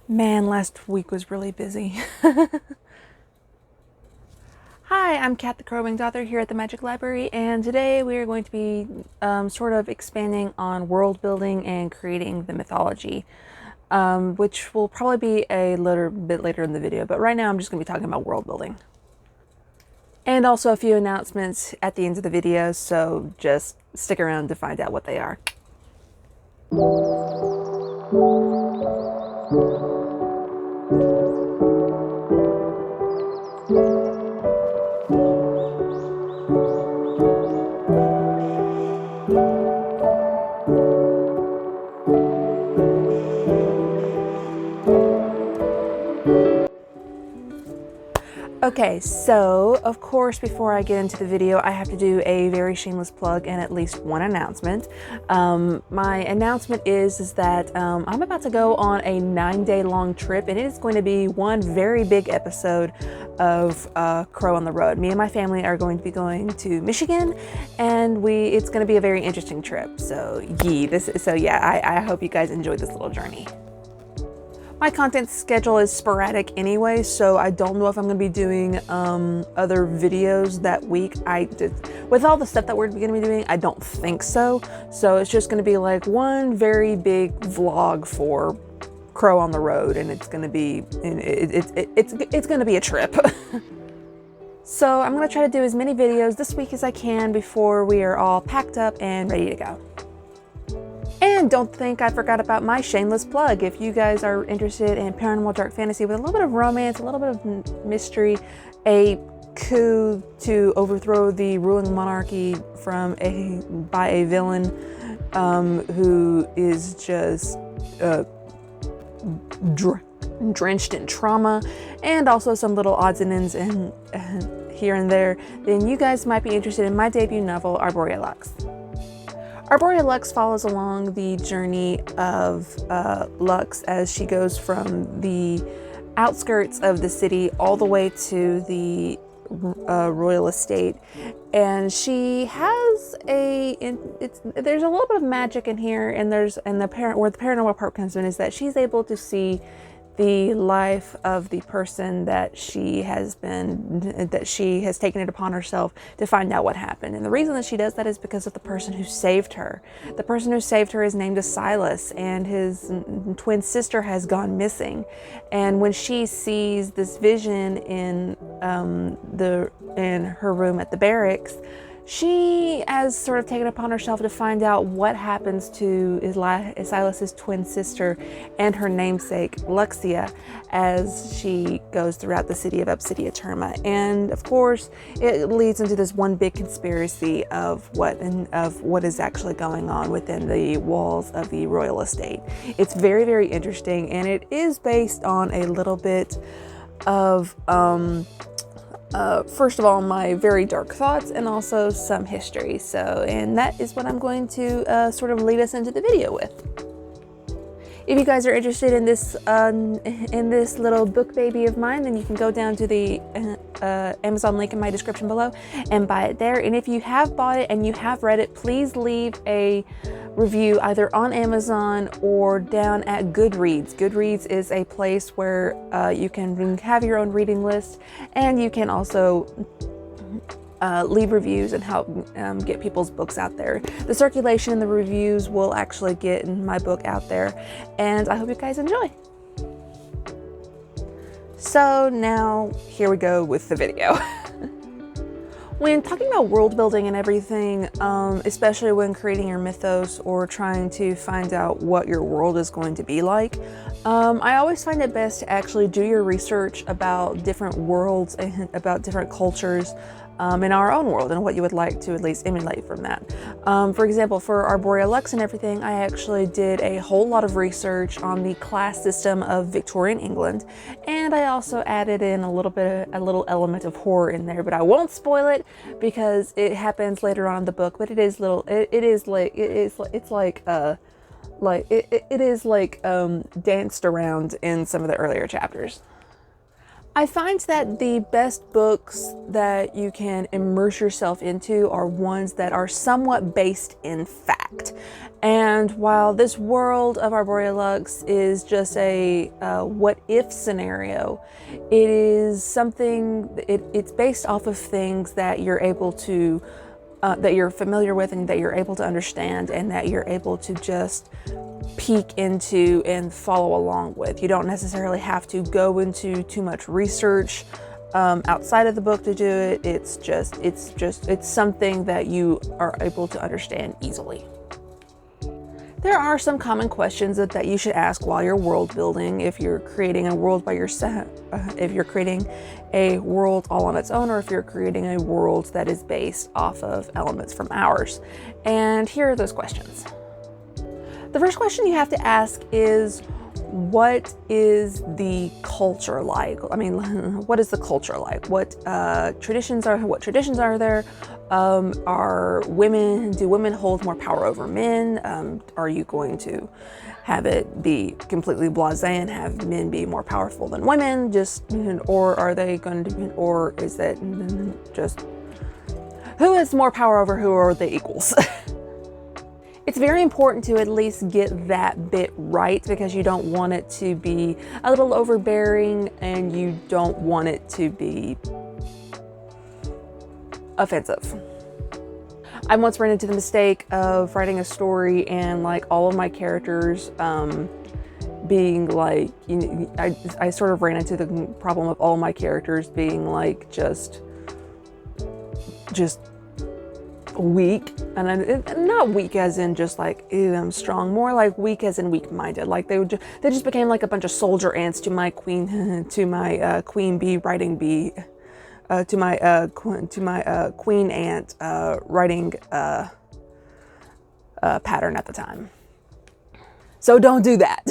Man, last week was really busy. Hi, I'm Kat the Crow-Winged Author here at the Magic Library, and today we are going to be sort of expanding on world building and creating the mythology, which will probably be a little bit later in the video, but right now I'm just going to be talking about world building. And also a few announcements at the end of the video, so just stick around to find out what they are. Okay, so of course, before I get into the video, I have to do a very shameless plug and at least one announcement. My announcement is that I'm about to go on a 9-day long trip, and it is going to be one very big episode of Crow on the Road. Me and my family are going to be going to Michigan, and it's going to be a very interesting trip. So I hope you guys enjoy this little journey. My content schedule is sporadic anyway, so I don't know if I'm going to be doing other videos that week. With all the stuff that we're going to be doing, I don't think so. So it's just going to be like one very big vlog for Crow on the Road, and it's going to be it's going to be a trip. So I'm going to try to do as many videos this week as I can before we are all packed up and ready to go. And don't think I forgot about my shameless plug. If you guys are interested in paranormal dark fantasy with a little bit of romance, a little bit of mystery, a coup to overthrow the ruling monarchy by a villain who is just drenched in trauma, and also some little odds and ends and here and there, then you guys might be interested in my debut novel, Arborea Lux. Arborea Lux follows along the journey of Lux as she goes from the outskirts of the city all the way to the royal estate, and she has there's a little bit of magic in here, and where the paranormal part comes in is that she's able to see the life of the person that she has taken it upon herself to find out what happened. And the reason that she does that is because of the person who saved her. The person who saved her is named Silas, and his twin sister has gone missing. And when she sees this vision in her room at the barracks, she has sort of taken upon herself to find out what happens to Silas's twin sister and her namesake, Luxia, as she goes throughout the city of Obsidia Terma. And of course, it leads into this one big conspiracy of what is actually going on within the walls of the royal estate. It's very, very interesting, and it is based on a little bit of first of all, my very dark thoughts, and also some history. And that is what I'm going to sort of lead us into the video with. If you guys are interested in this little book baby of mine, then you can go down to the Amazon link in my description below and buy it there. And if you have bought it and you have read it, please leave a review either on Amazon or down at Goodreads. Goodreads is a place where you can have your own reading list, and you can also leave reviews and help get people's books out there. The circulation and the reviews will actually get my book out there, and I hope you guys enjoy. So now here we go with the video. When talking about world building and everything, especially when creating your mythos or trying to find out what your world is going to be like, I always find it best to actually do your research about different worlds and about different cultures in our own world, and what you would like to at least emulate from that. For example, for Arborea Lux and everything, I actually did a whole lot of research on the class system of Victorian England, and I also added in a little element of horror in there, but I won't spoil it because it happens later on in the book. But it is danced around in some of the earlier chapters. I find that the best books that you can immerse yourself into are ones that are somewhat based in fact. And while this world of Arborealux is just a what-if scenario, it is something, it's based off of things that you're able to, that you're familiar with and that you're able to understand and that you're able to just peek into and follow along with. You don't necessarily have to go into too much research outside of the book to do it. It's something that you are able to understand easily. There are some common questions that you should ask while you're world building. If you're creating a world by yourself, if you're creating a world all on its own, or if you're creating a world that is based off of elements from ours. And here are those questions. The first question you have to ask is, what is the culture like? I mean, what is the culture like? What traditions are there? Do women hold more power over men? Are you going to have it be completely blasé and have men be more powerful than women? Or are they going to, or is that just, who has more power over who, or are they equals? It's very important to at least get that bit right, because you don't want it to be a little overbearing and you don't want it to be offensive. I once ran into the mistake of writing a story and like all of my characters being like, I sort of ran into the problem of all my characters being like just weak, and not weak as in just like, ew, I'm strong, more like weak as in weak-minded. Like they just became like a bunch of soldier ants to my queen, to my queen bee writing bee, to my queen ant writing pattern at the time. So don't do that.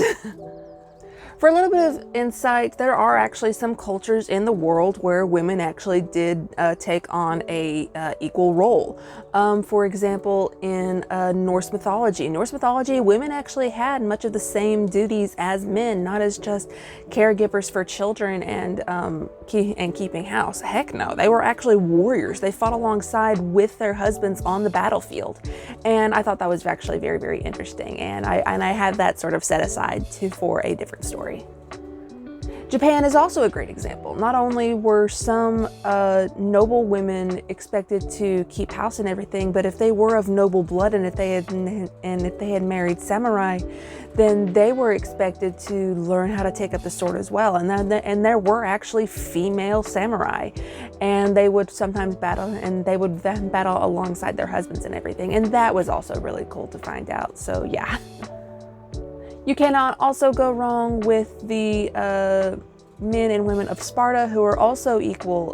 For a little bit of insight, there are actually some cultures in the world where women actually did take on a equal role. For example, in Norse mythology, women actually had much of the same duties as men, not as just caregivers for children and keeping house. Heck no, they were actually warriors. They fought alongside with their husbands on the battlefield, and I thought that was actually very, very interesting. And I had that sort of set aside for a different story. Japan is also a great example. Not only were some noble women expected to keep house and everything, but if they were of noble blood and if they had married samurai, then they were expected to learn how to take up the sword as well. And there were actually female samurai, and they would sometimes battle, and they would then battle alongside their husbands and everything. And that was also really cool to find out. So yeah. You cannot also go wrong with the men and women of Sparta, who are also equal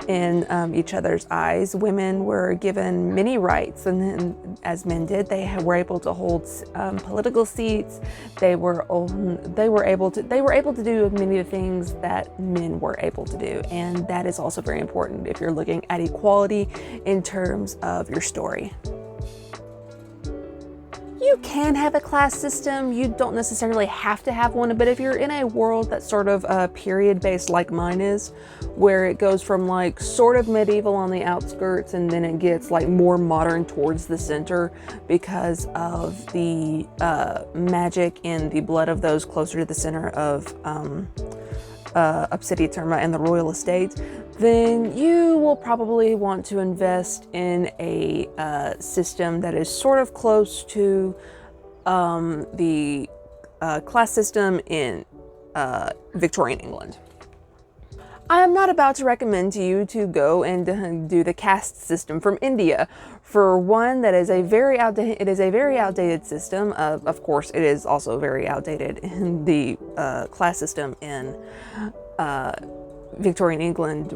in each other's eyes. Women were given many rights, and as men did, they were able to hold political seats. They were able to do many of the things that men were able to do, and that is also very important if you're looking at equality in terms of your story. You can have a class system. You don't necessarily have to have one, but if you're in a world that's sort of period-based like mine is, where it goes from like sort of medieval on the outskirts and then it gets like more modern towards the center because of the magic in the blood of those closer to the center of Obsidia Terma and the royal estates, then you will probably want to invest in a system that is sort of close to the class system in Victorian England. I am not about to recommend to you to go and do the caste system from India. For one, that is a very outdated system. Of course, it is also very outdated in the class system in Victorian England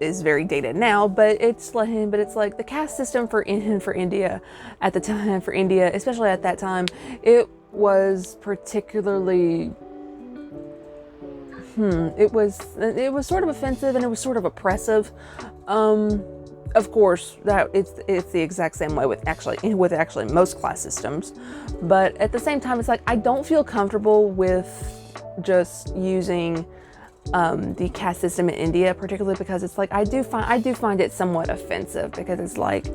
is very dated now, but it's like the caste system for India at the time, especially at that time, it was particularly it was sort of offensive, and it was sort of oppressive. Of course, that it's the exact same way with actually most class systems, but at the same time, it's like I don't feel comfortable with just using the caste system in India, particularly because it's like I do find it somewhat offensive, because it's like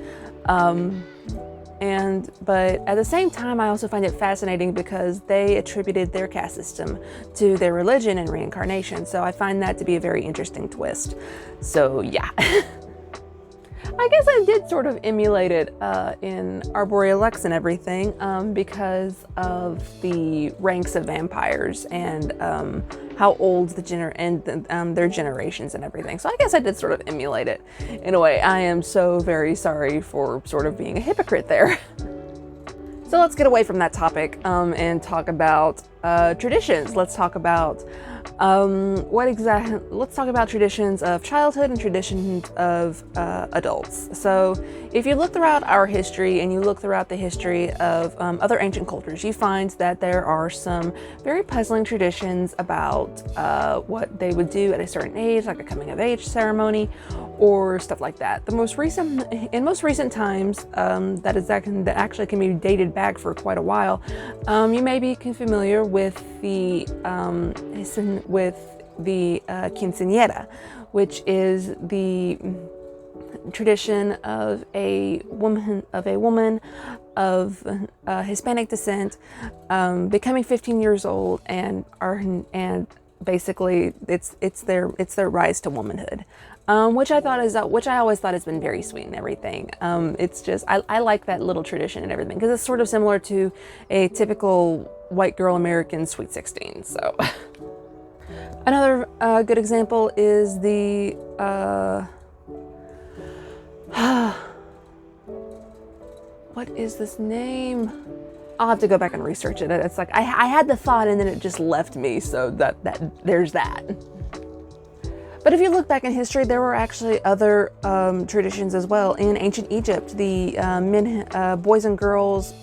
but at the same time I also find it fascinating because they attributed their caste system to their religion and reincarnation, so I find that to be a very interesting twist. So yeah. I guess I did sort of emulate it in Arboreal Lex and everything, because of the ranks of vampires and how old their generations and everything. So I guess I did sort of emulate it in a way. I am so very sorry for sort of being a hypocrite there. So let's get away from that topic and talk about traditions. Let's talk about let's talk about traditions of childhood and traditions of adults. So if you look throughout our history and you look throughout the history of other ancient cultures, you find that there are some very puzzling traditions about what they would do at a certain age, like a coming of age ceremony or stuff like that. In most recent times, that actually can be dated back for quite a while. You may be familiar with the quinceañera, which is the tradition of a woman of Hispanic descent becoming 15 years old and basically it's their rise to womanhood. Which I always thought has been very sweet and everything. It's just, I like that little tradition and everything, because it's sort of similar to a typical white girl American Sweet 16. So another good example is the, what is this name? I'll have to go back and research it. It's like, I had the thought and then it just left me. So there's that. But if you look back in history, there were actually other traditions as well. In ancient Egypt, the boys and girls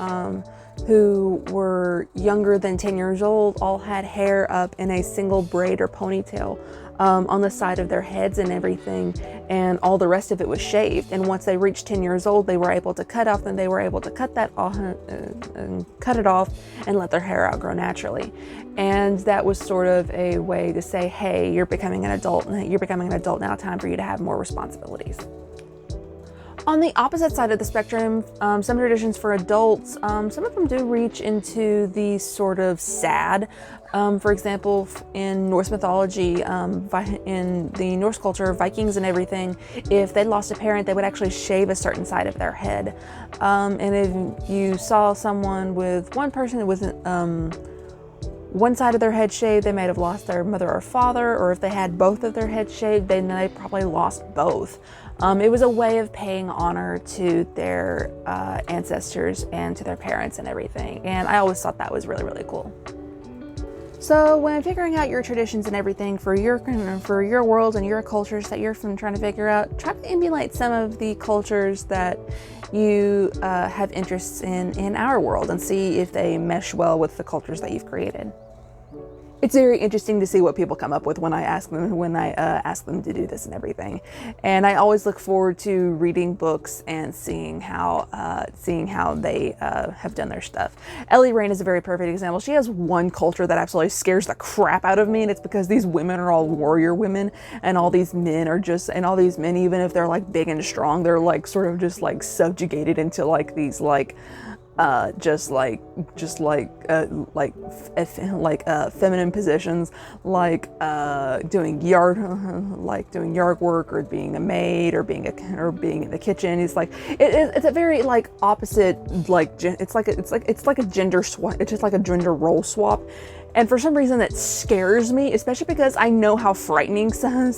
who were younger than 10 years old all had hair up in a single braid or ponytail on the side of their heads and everything, and all the rest of it was shaved. And once they reached 10 years old, they were able to cut off, and they were able to cut it off and let their hair outgrow naturally. And that was sort of a way to say, hey, you're becoming an adult now, time for you to have more responsibilities. On the opposite side of the spectrum, some traditions for adults, some of them do reach into the sort of sad. For example, in Norse mythology, in the Norse culture, Vikings and everything, if they lost a parent, they would actually shave a certain side of their head. And if you saw someone with one side of their head shaved, they might have lost their mother or father, or if they had both of their heads shaved, then they probably lost both. It was a way of paying honor to their ancestors and to their parents and everything. And I always thought that was really, really cool. So when figuring out your traditions and everything for your world and your cultures that you're trying to figure out, try to emulate some of the cultures that you have interests in our world, and see if they mesh well with the cultures that you've created. It's very interesting to see what people come up with when I ask them to do this and everything. And I always look forward to reading books and seeing how they have done their stuff. Ellie Rain is a very perfect example. She has one culture that absolutely scares the crap out of me, and it's because these women are all warrior women, and all these men, even if they're like big and strong, they're like sort of just like subjugated into like these like feminine positions, like doing yard work, or being a maid, or being in the kitchen. It's like it's a very like opposite, like it's like a gender swap. It's just like a gender role swap. And for some reason that scares me, especially because I know how frightening some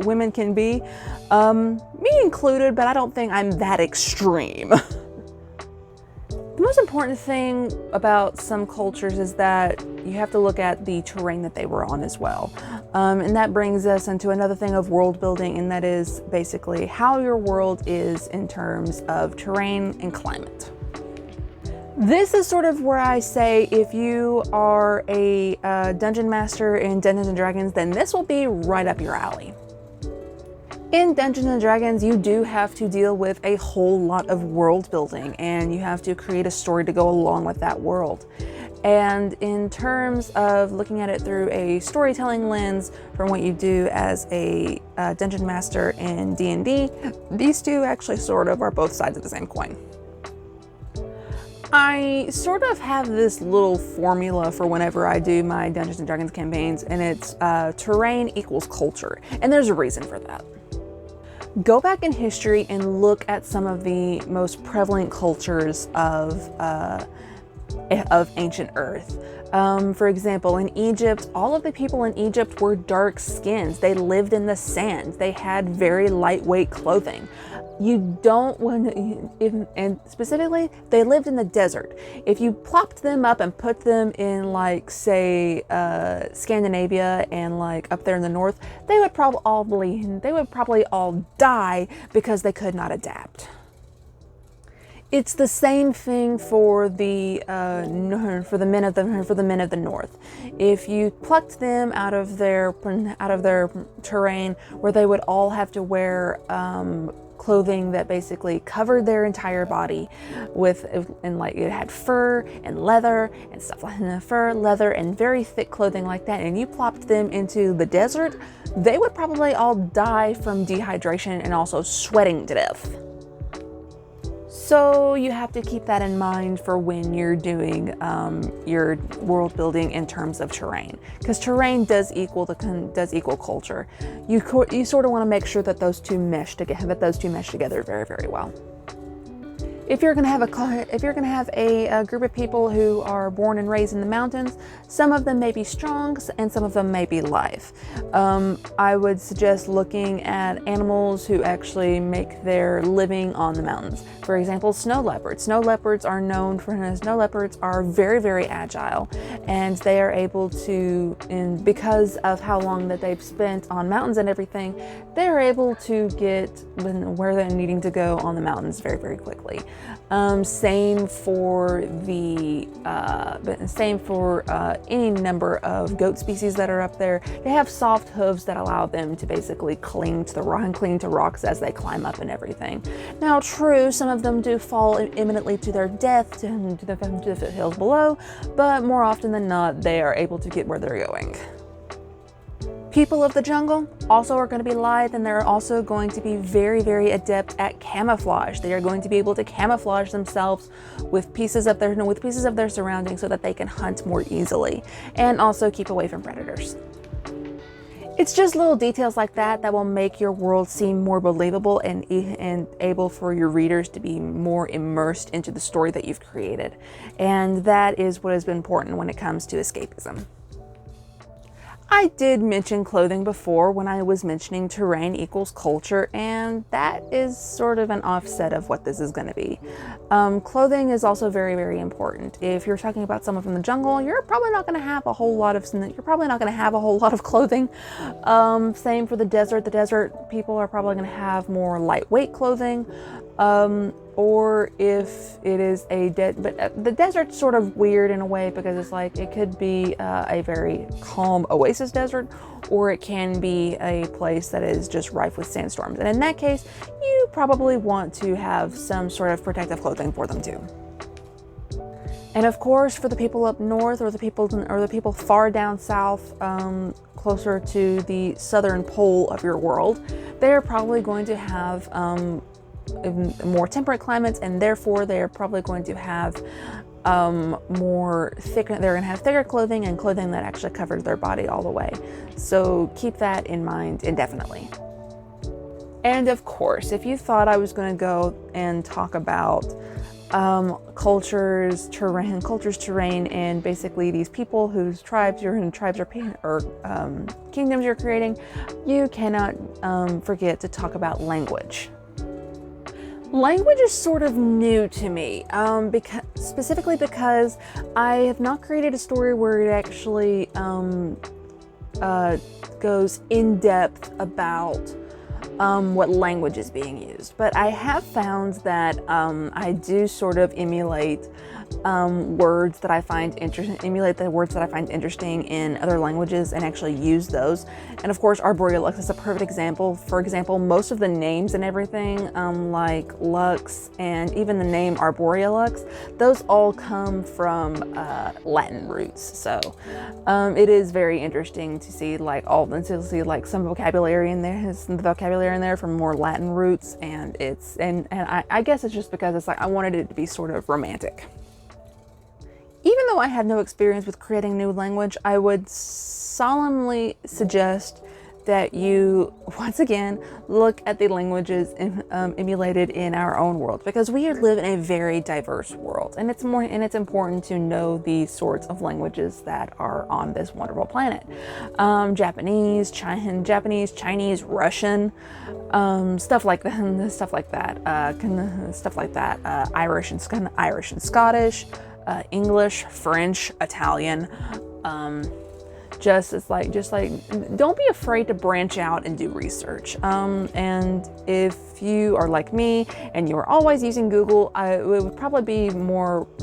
women can be, me included, but I don't think I'm that extreme. The most important thing about some cultures is that you have to look at the terrain that they were on as well. And that brings us into another thing of world building, and that is basically how your world is in terms of terrain and climate. This is sort of where I say, if you are a dungeon master in Dungeons & Dragons, then this will be right up your alley. In Dungeons & Dragons, you do have to deal with a whole lot of world building, and you have to create a story to go along with that world. And in terms of looking at it through a storytelling lens from what you do as a dungeon master in D&D, these two actually sort of are both sides of the same coin. I sort of have this little formula for whenever I do my Dungeons & Dragons campaigns, and it's terrain equals culture, and there's a reason for that. Go back in history and look at some of the most prevalent cultures of ancient Earth. For example, in Egypt, all of the people in Egypt were dark skins. They lived in the sand. They had very lightweight clothing. You don't want to, and specifically, they lived in the desert. If you plopped them up and put them in, like, say, Scandinavia and like up there in the north, they would probably all die because they could not adapt. It's the same thing for the men of the north. If you plucked them out of their terrain, where they would all have to wear clothing that basically covered their entire body, and like it had fur and leather and stuff like that, fur, leather, and very thick clothing like that, and you plopped them into the desert, they would probably all die from dehydration and also sweating to death. So you have to keep that in mind for when you're doing your world building in terms of terrain, because terrain does equal culture. You sort of want to make sure that those two mesh together very, very well. If you're going to have a group of people who are born and raised in the mountains, some of them may be strong and some of them may be live. I would suggest looking at animals who actually make their living on the mountains. For example, snow leopards. Snow leopards are very, very agile, and they are able to, and because of how long that they've spent on mountains and everything, they're able to get where they're needing to go on the mountains very, very quickly. Same for any number of goat species that are up there. They have soft hooves that allow them to basically cling to rocks as they climb up and everything. Now, true, some of them do fall imminently to their death to the foothills below, but more often than not, they are able to get where they're going. People of the jungle also are going to be lithe, and they're also going to be very, very adept at camouflage. They are going to be able to camouflage themselves with pieces of their surroundings so that they can hunt more easily and also keep away from predators. It's just little details like that that will make your world seem more believable and able for your readers to be more immersed into the story that you've created. And that is what has been important when it comes to escapism. I did mention clothing before when I was mentioning terrain equals culture, and that is sort of an offset of what this is going to be. Clothing is also very, very important. If you're talking about someone from the jungle, you're probably not going to have a whole lot of clothing. Same for the desert. The desert people are probably going to have more lightweight clothing. Or if it is but the desert's sort of weird in a way, because it's like it could be a very calm oasis desert, or it can be a place that is just rife with sandstorms. And in that case, you probably want to have some sort of protective clothing for them too. And of course, for the people up north, or the people far down south, closer to the southern pole of your world, they are probably going to have more temperate climates, and therefore they're probably going to have thicker clothing, and clothing that actually covers their body all the way. So keep that in mind indefinitely. And of course, if you thought I was going to go and talk about cultures, terrain, and basically these people whose kingdoms you're creating, you cannot forget to talk about language. Language is sort of new to me, specifically because I have not created a story where it actually goes in depth about what language is being used. But I have found that I do sort of emulate words that I find interesting, emulate the words that I find interesting in other languages and actually use those. And of course, Arboreolux is a perfect example. For example, most of the names and everything, like Lux and even the name Arboreolux, those all come from Latin roots. So it is very interesting to see some vocabulary in there, some vocabulary in there from more Latin roots, and I guess it's just because it's like I wanted it to be sort of romantic. Even though I have no experience with creating a new language, I would solemnly suggest that you, once again, look at the languages emulated in our own world, because we live in a very diverse world, and it's important to know the sorts of languages that are on this wonderful planet. Japanese, Chinese, Russian, stuff like that, Irish and Scottish. English, French, Italian, just don't be afraid to branch out and do research. And if you are like me and you're always using Google, it would probably be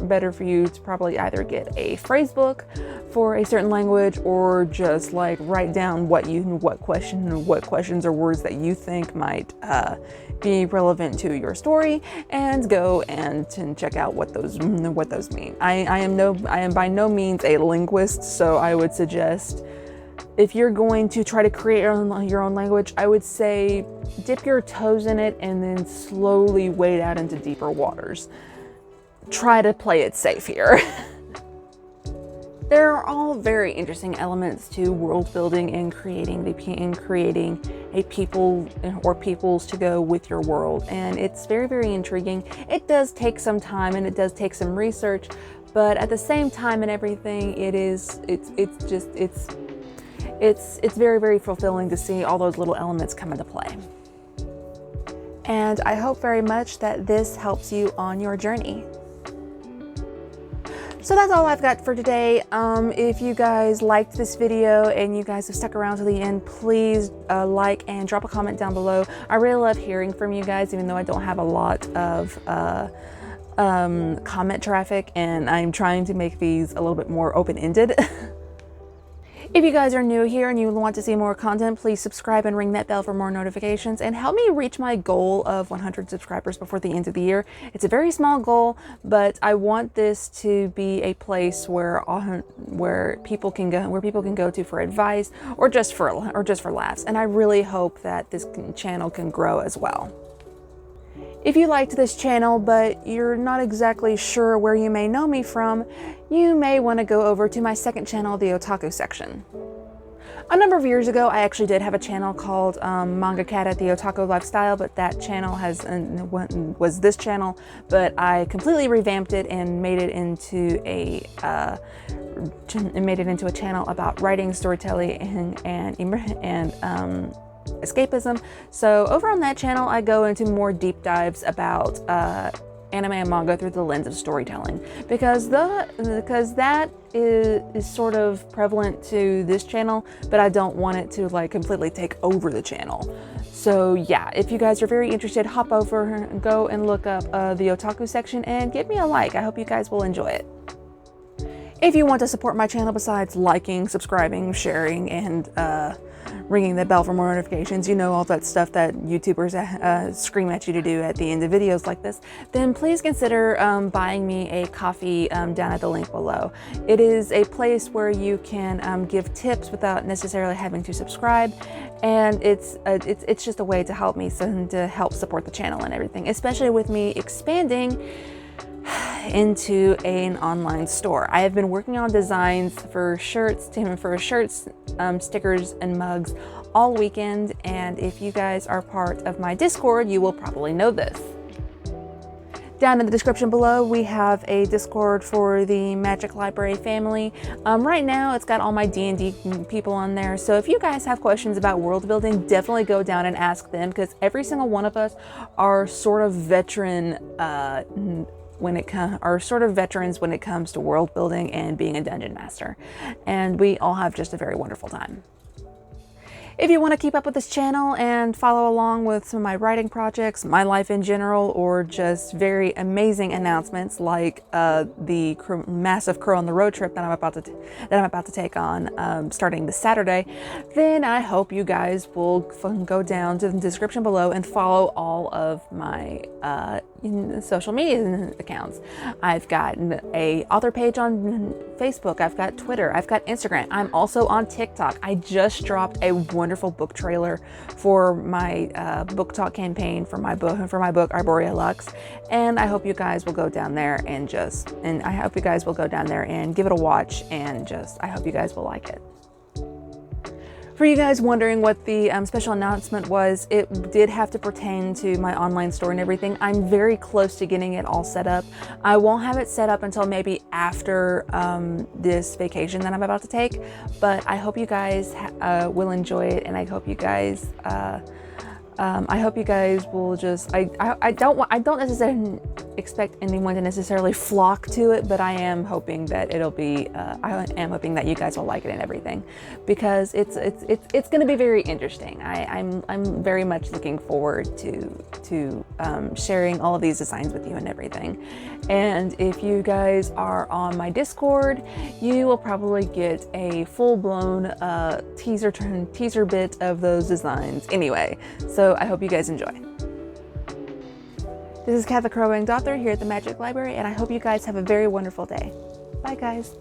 better for you to probably either get a phrase book for a certain language, or just like write down what questions or words that you think might be relevant to your story, and go and check out what those mean. I am by no means a linguist, so I would suggest, if you're going to try to create your own language, I would say dip your toes in it and then slowly wade out into deeper waters. Try to play it safe here. There are all very interesting elements to world building and creating a people or peoples to go with your world, and it's very, very intriguing. It does take some time and it does take some research, but at the same time and everything, it's very, very fulfilling to see all those little elements come into play. And I hope very much that this helps you on your journey. So that's all I've got for today. If you guys liked this video and you guys have stuck around to the end, please like and drop a comment down below. I really love hearing from you guys, even though I don't have a lot of comment traffic, and I'm trying to make these a little bit more open-ended. If you guys are new here and you want to see more content, please subscribe and ring that bell for more notifications, and help me reach my goal of 100 subscribers before the end of the year. It's a very small goal, but I want this to be a place where people can go to for advice, or just for laughs. And I really hope that this channel can grow as well. If you liked this channel, but you're not exactly sure where you may know me from, you may want to go over to my second channel, the Otaku Section. A number of years ago, I actually did have a channel called Manga Cat at the Otaku Lifestyle, but that channel was this channel, but I completely revamped it and made it into a channel about writing, storytelling, and escapism. So over on that channel, I go into more deep dives about anime and manga through the lens of storytelling, because that is sort of prevalent to this channel, but I don't want it to like completely take over the channel. So yeah, if you guys are very interested, hop over and go and look up the Otaku Section and give me a like. I hope you guys will enjoy it. If you want to support my channel besides liking, subscribing, sharing, and ringing the bell for more notifications, you know, all that stuff that YouTubers scream at you to do at the end of videos like this, then please consider buying me a coffee down at the link below. It is a place where you can give tips without necessarily having to subscribe, and it's just a way to help me, to help support the channel and everything, especially with me expanding into an online store. I have been working on designs for shirts, stickers, and mugs all weekend, and if you guys are part of my Discord, you will probably know this. Down in the description below, we have a Discord for the Magic Library family. Right now, it's got all my D&D people on there, so if you guys have questions about world building, definitely go down and ask them, because every single one of us are sort of veterans when it comes to world building and being a dungeon master, and we all have just a very wonderful time. If you want to keep up with this channel and follow along with some of my writing projects, my life in general, or just very amazing announcements like the massive Crow on the Road trip that I'm about to take on starting this Saturday, then I hope you guys will go down to the description below and follow all of my social media accounts. I've got a author page on Facebook, I've got Twitter, I've got Instagram. I'm also on TikTok. I just dropped a wonderful book trailer for my book talk campaign for my book Arborea Lux, and I hope you guys will go down there and I hope you guys will go down there and give it a watch, and I hope you guys will like it. For you guys wondering what the special announcement was, it did have to pertain to my online store and everything. I'm very close to getting it all set up. I won't have it set up until maybe after this vacation that I'm about to take, but I hope you guys will enjoy it, and I hope you guys will just, I don't necessarily expect anyone to necessarily flock to it, but I am hoping that it'll be, I am hoping that you guys will like it and everything, because it's going to be very interesting. I'm very much looking forward to sharing all of these designs with you and everything. And if you guys are on my Discord, you will probably get a full-blown teaser bit of those designs anyway. So I hope you guys enjoy. This is Kat the Crow-Winged Author here at the Magic Library, and I hope you guys have a very wonderful day. Bye guys.